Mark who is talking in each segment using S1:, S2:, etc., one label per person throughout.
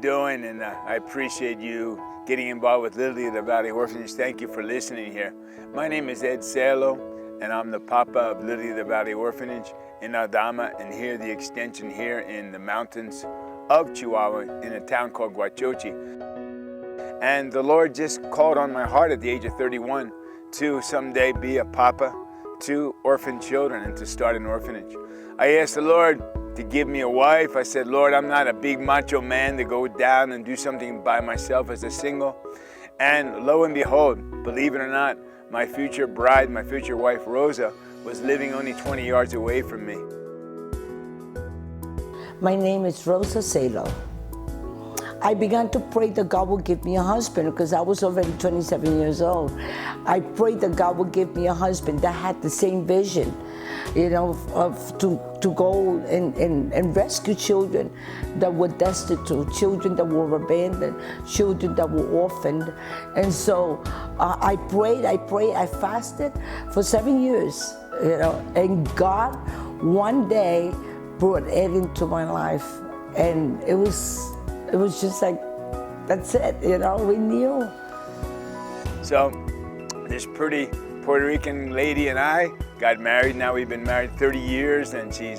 S1: doing? And I appreciate you getting involved with Lily of the Valley Orphanage. Thank you for listening here. My name is Ed Salo, and I'm the Papa of Lily of the Valley Orphanage in Aldama, and here the extension here in the mountains of Chihuahua in a town called Huachochi. And the Lord just called on my heart at the age of 31 to someday be a Papa to orphan children and to start an orphanage. I asked the Lord to give me a wife. I said, Lord, I'm not a big macho man to go down and do something by myself as a single. And lo and behold, believe it or not, my future bride, my future wife, Rosa, was living only 20 yards away from me.
S2: My name is Rosa Salo. I began to pray that God would give me a husband because I was already 27 years old. I prayed that God would give me a husband that had the same vision, to go and rescue children that were destitute, children that were abandoned, children that were orphaned. And so I prayed, I fasted for 7 years, and God one day brought Ed into my life, and it was just like, that's it, we knew.
S1: So this pretty Puerto Rican lady and I got married. Now we've been married 30 years, and she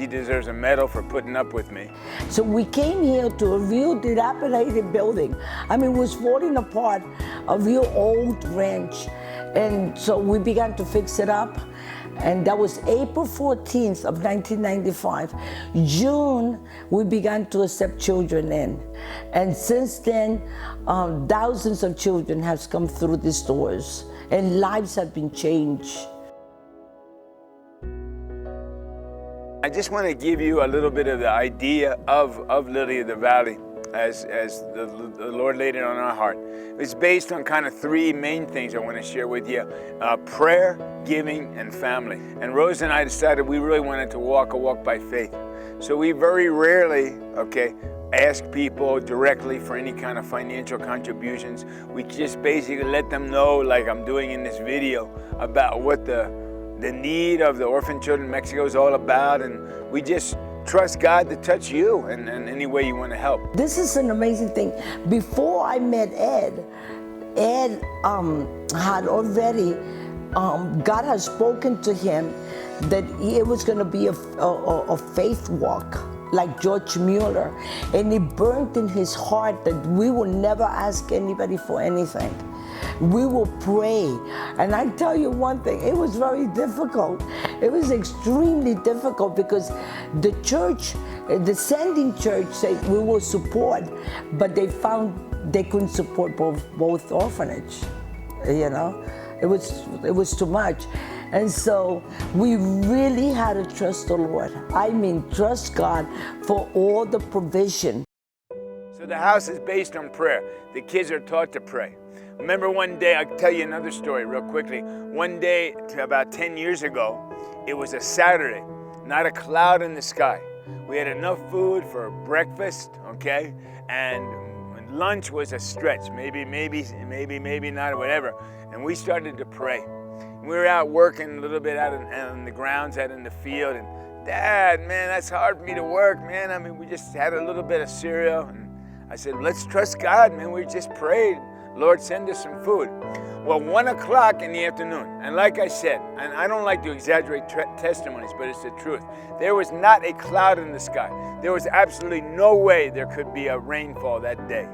S1: deserves a medal for putting up with me.
S2: So we came here to a real dilapidated building. I mean, it was falling apart, a real old ranch. And so we began to fix it up. And that was April 14th of 1995. June, we began to accept children in. And since then, thousands of children have come through these doors, and lives have been changed.
S1: I just want to give you a little bit of the idea of Lily of the Valley as the Lord laid it on our heart. It's based on kind of three main things I want to share with you: prayer, giving, and family. And Rose and I decided we really wanted to walk a walk by faith. So we very rarely, ask people directly for any kind of financial contributions. We just basically let them know, like I'm doing in this video, about what the need of the orphan children in Mexico is all about, and we just trust God to touch you in any way you want to help.
S2: This is an amazing thing. Before I met Ed had already, God had spoken to him that it was going to be a faith walk, like George Mueller. And it burned in his heart that we will never ask anybody for anything. We will pray. And I tell you one thing, it was very difficult. It was extremely difficult because the church, the sending church said we will support, but they found they couldn't support both orphanage. It was too much. And so we really had to trust the Lord. I mean, trust God for all the provision.
S1: So the house is based on prayer. The kids are taught to pray. Remember one day, I'll tell you another story real quickly. One day, about 10 years ago, it was a Saturday, not a cloud in the sky. We had enough food for breakfast, and lunch was a stretch, maybe not, whatever. And we started to pray. We were out working a little bit out on the grounds, out in the field, and Dad, man, that's hard for me to work, man. I mean, we just had a little bit of cereal, and I said, let's trust God, man. We just prayed. Lord, send us some food. Well, 1 o'clock in the afternoon, and like I said, and I don't like to exaggerate testimonies, but it's the truth. There was not a cloud in the sky. There was absolutely no way there could be a rainfall that day,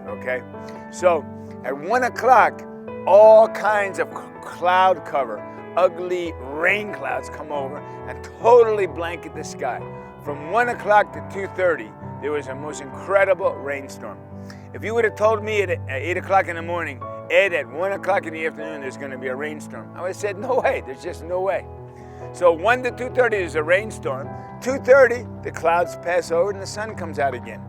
S1: So at 1 o'clock, all kinds of cloud cover, ugly rain clouds come over and totally blanket the sky. From 1 o'clock to 2:30, there was a most incredible rainstorm. If you would have told me at 8 o'clock in the morning, Ed, at 1 o'clock in the afternoon, there's going to be a rainstorm, I would have said, no way, there's just no way. So 1 to 2:30, there's a rainstorm. 2:30, the clouds pass over and the sun comes out again.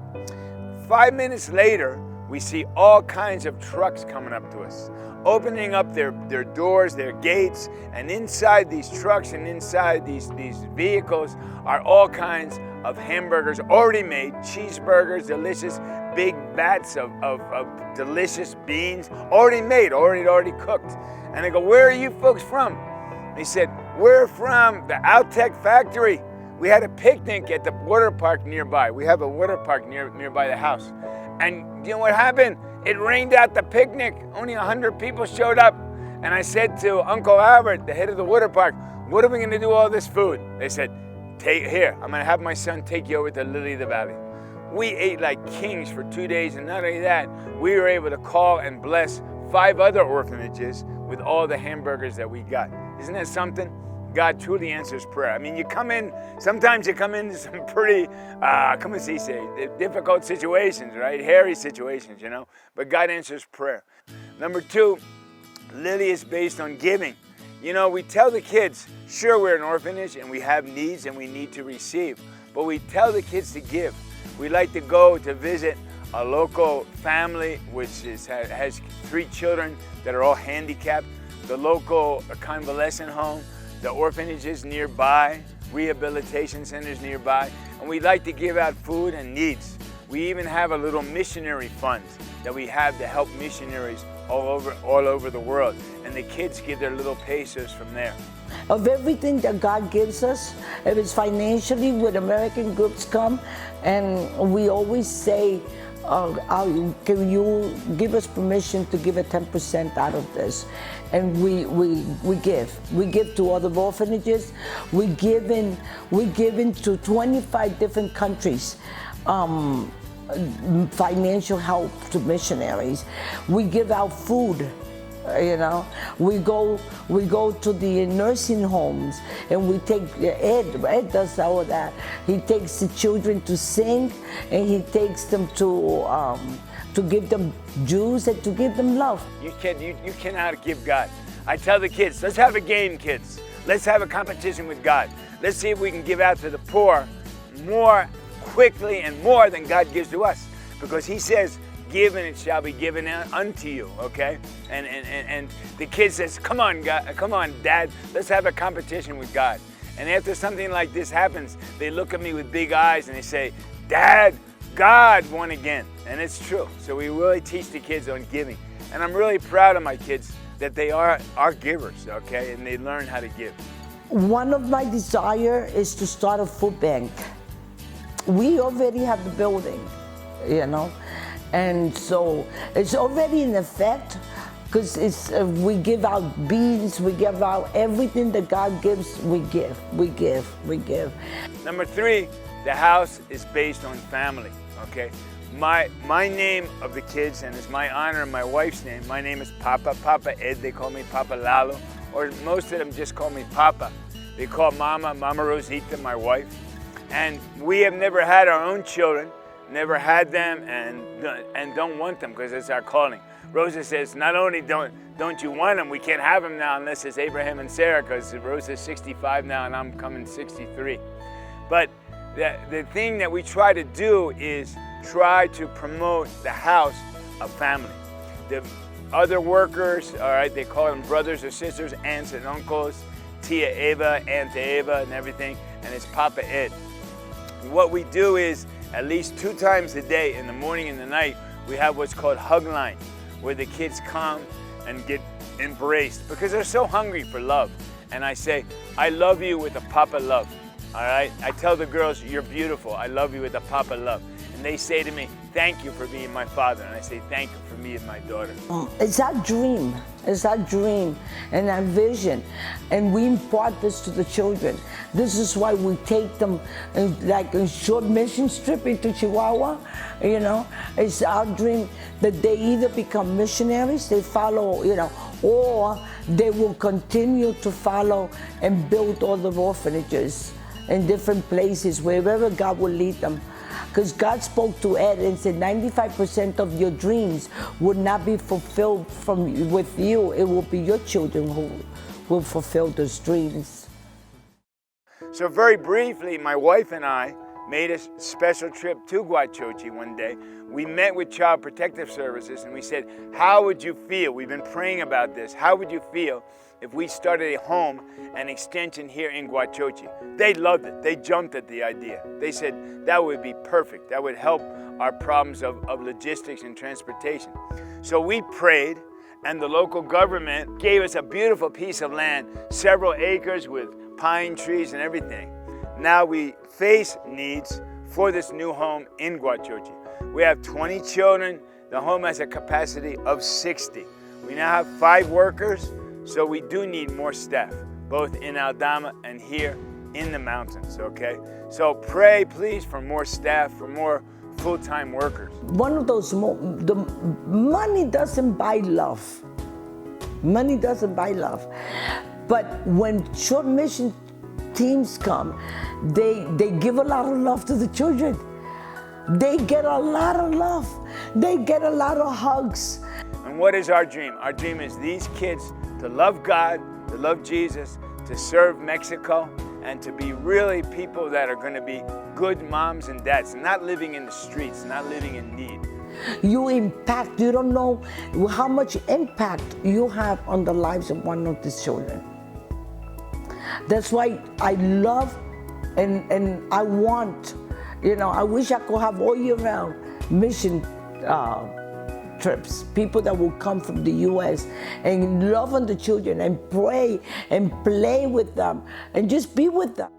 S1: 5 minutes later, we see all kinds of trucks coming up to us, opening up their doors, their gates, and inside these trucks and inside these vehicles are all kinds of hamburgers already made, cheeseburgers, delicious big vats of delicious beans, already made, already cooked. And I go, where are you folks from? They said, we're from the Outech factory. We had a picnic at the water park nearby. We have a water park nearby the house. And you know what happened? It rained out the picnic. Only 100 people showed up. And I said to Uncle Albert, the head of the water park, what are we going to do all this food? They said, here, I'm going to have my son take you over to Lily of the Valley. We ate like kings for 2 days, and not only that, we were able to call and bless 5 other orphanages with all the hamburgers that we got. Isn't that something? God truly answers prayer. I mean, sometimes you come into some pretty, difficult situations, right? Hairy situations, you know, but God answers prayer. Number 2, Lily is based on giving. You know, we tell the kids, sure, we're an orphanage and we have needs and we need to receive, but we tell the kids to give. We like to go to visit a local family which has 3 children that are all handicapped, the local convalescent home, the orphanages nearby, rehabilitation centers nearby, and we like to give out food and needs. We even have a little missionary fund that we have to help missionaries all over the world, and the kids give their little pesos from there.
S2: Of everything that God gives us, if it's financially, when American groups come, and we always say, can you give us permission to give a 10% out of this? And we give. We give to other orphanages. We give into 25 different countries. Financial help to missionaries. We give out food. You know, we go to the nursing homes, and we take Ed does all of that. He takes the children to sing, and he takes them to give them juice and to give them love.
S1: You cannot give God. I tell the kids, let's have a game, kids. Let's have a competition with God. Let's see if we can give out to the poor more quickly and more than God gives to us, because He says, give and it shall be given unto you, okay? And the kid says, come on, God, come on, Dad, let's have a competition with God. And after something like this happens, they look at me with big eyes and they say, Dad, God won again. And it's true. So we really teach the kids on giving. And I'm really proud of my kids that they are givers, okay? And they learn how to give.
S2: One of my desire is to start a food bank. We already have the building, you know? And so it's already in effect, because we give out beans, we give out everything that God gives, we give.
S1: Number 3, the house is based on family, okay? My name of the kids, and it's my honor and my wife's name, my name is Papa Ed, they call me Papa Lalo, or most of them just call me Papa. They call Mama Rosita, my wife. And we have never had our own children, never had them, and don't want them, because it's our calling. Rosa says, not only don't you want them, we can't have them now unless it's Abraham and Sarah, because Rosa's 65 now and I'm coming 63. But the thing that we try to do is try to promote the house of family. The other workers, all right, they call them brothers or sisters, aunts and uncles, Tia Eva, Aunt Eva, and everything, and it's Papa Ed. What we do is, at least 2 times a day, in the morning and the night, we have what's called Hug Line, where the kids come and get embraced because they're so hungry for love. And I say, I love you with a Papa love, all right? I tell the girls, you're beautiful. I love you with a Papa love. And they say to me, thank you for being my father. And I say, thank you for being my daughter.
S2: It's our dream. It's our dream and our vision. And we impart this to the children. This is why we take them like a short mission trip into Chihuahua. You know, it's our dream that they either become missionaries, they follow, you know, or they will continue to follow and build other orphanages in different places, wherever God will lead them. Because God spoke to Ed and said 95% of your dreams would not be fulfilled with you. It will be your children who will fulfill those dreams.
S1: So very briefly, my wife and I made a special trip to Huachochi one day. We met with Child Protective Services and we said, how would you feel? We've been praying about this. How would you feel if we started a home and extension here in Huachochi? They loved it. They jumped at the idea. They said that would be perfect. That would help our problems of logistics and transportation. So we prayed, and the local government gave us a beautiful piece of land, several acres with pine trees and everything. Now we face needs for this new home in Huachochi. We have 20 children. The home has a capacity of 60. We now have 5 workers, so we do need more staff, both in Aldama and here in the mountains, okay? So pray, please, for more staff, for more full-time workers.
S2: One of those, the money doesn't buy love. Money doesn't buy love. But when short mission teams come, they give a lot of love to the children. They get a lot of love. They get a lot of hugs.
S1: And what is our dream? Our dream is these kids to love God, to love Jesus, to serve Mexico, and to be really people that are going to be good moms and dads, not living in the streets, not living in need.
S2: You impact, you don't know how much impact you have on the lives of one of these children. That's why I love and I want, I wish I could have all year round mission trips, people that will come from the U.S. and love on the children and pray and play with them and just be with them.